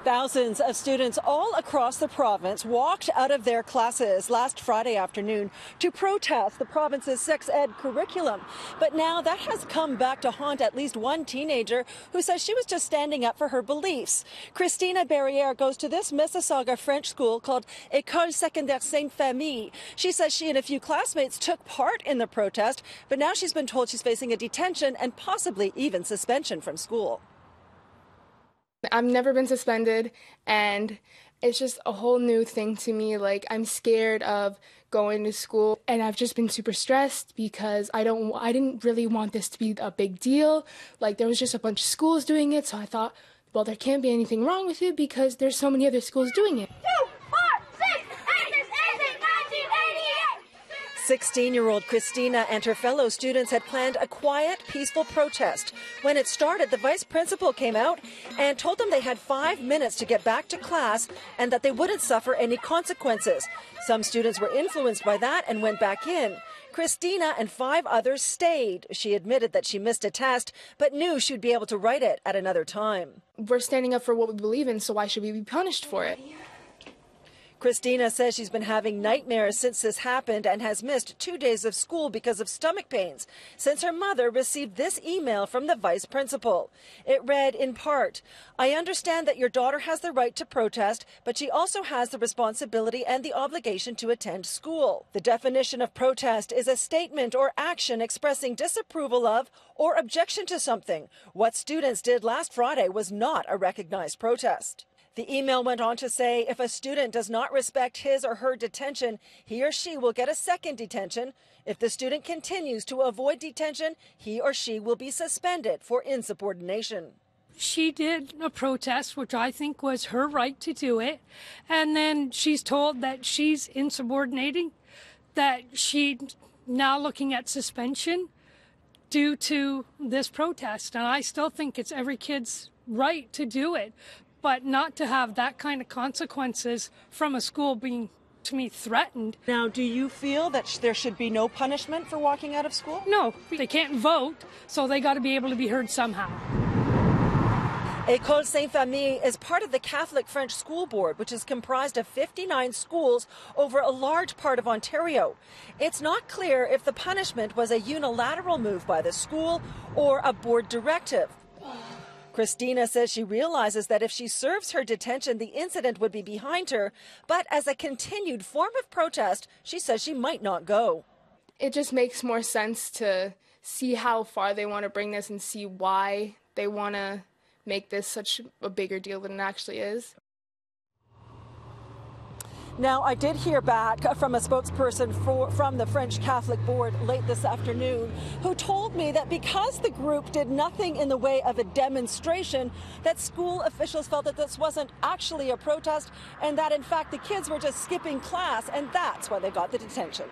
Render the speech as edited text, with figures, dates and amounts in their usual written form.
Thousands of students all across the province walked out of their classes last Friday afternoon to protest the province's sex ed curriculum. But now that has come back to haunt at least one teenager who says she was just standing up for her beliefs. Christina Barriere goes to this Mississauga French school called École Secondaire Sainte-Famille. She says she and a few classmates took part in the protest, but now she's been told she's facing a detention and possibly even suspension from school. I've never been suspended, and it's just a whole new thing to me. Like, I'm scared of going to school, and I've just been super stressed because I didn't really want this to be a big deal. Like, there was just a bunch of schools doing it, so I thought, well, there can't be anything wrong with it because there's so many other schools doing it. 16-year-old Christina and her fellow students had planned a quiet, peaceful protest. When it started, the vice principal came out and told them they had 5 minutes to get back to class and that they wouldn't suffer any consequences. Some students were influenced by that and went back in. Christina and 5 others stayed. She admitted that she missed a test, but knew she'd be able to write it at another time. We're standing up for what we believe in, so why should we be punished for it? Christina says she's been having nightmares since this happened and has missed 2 days of school because of stomach pains since her mother received this email from the vice principal. It read in part, "I understand that your daughter has the right to protest, but she also has the responsibility and the obligation to attend school. The definition of protest is a statement or action expressing disapproval of or objection to something. What students did last Friday was not a recognized protest." The email went on to say if a student does not respect his or her detention, he or she will get a second detention. If the student continues to avoid detention, he or she will be suspended for insubordination. She did a protest, which I think was her right to do it, and then she's told that she's insubordinating, that she's now looking at suspension due to this protest. And I still think it's every kid's right to do it, but not to have that kind of consequences from a school being, to me, threatened. Now, do you feel that there should be no punishment for walking out of school? No, they can't vote, so they got to be able to be heard somehow. École Sainte-Famille is part of the Catholic French School Board, which is comprised of 59 schools over a large part of Ontario. It's not clear if the punishment was a unilateral move by the school or a board directive. Christina says she realizes that if she serves her detention, the incident would be behind her. But as a continued form of protest, she says she might not go. It just makes more sense to see how far they want to bring this and see why they want to make this such a bigger deal than it actually is. Now, I did hear back from a spokesperson from the French Catholic Board late this afternoon who told me that because the group did nothing in the way of a demonstration, that school officials felt that this wasn't actually a protest and that, in fact, the kids were just skipping class, and that's why they got the detention.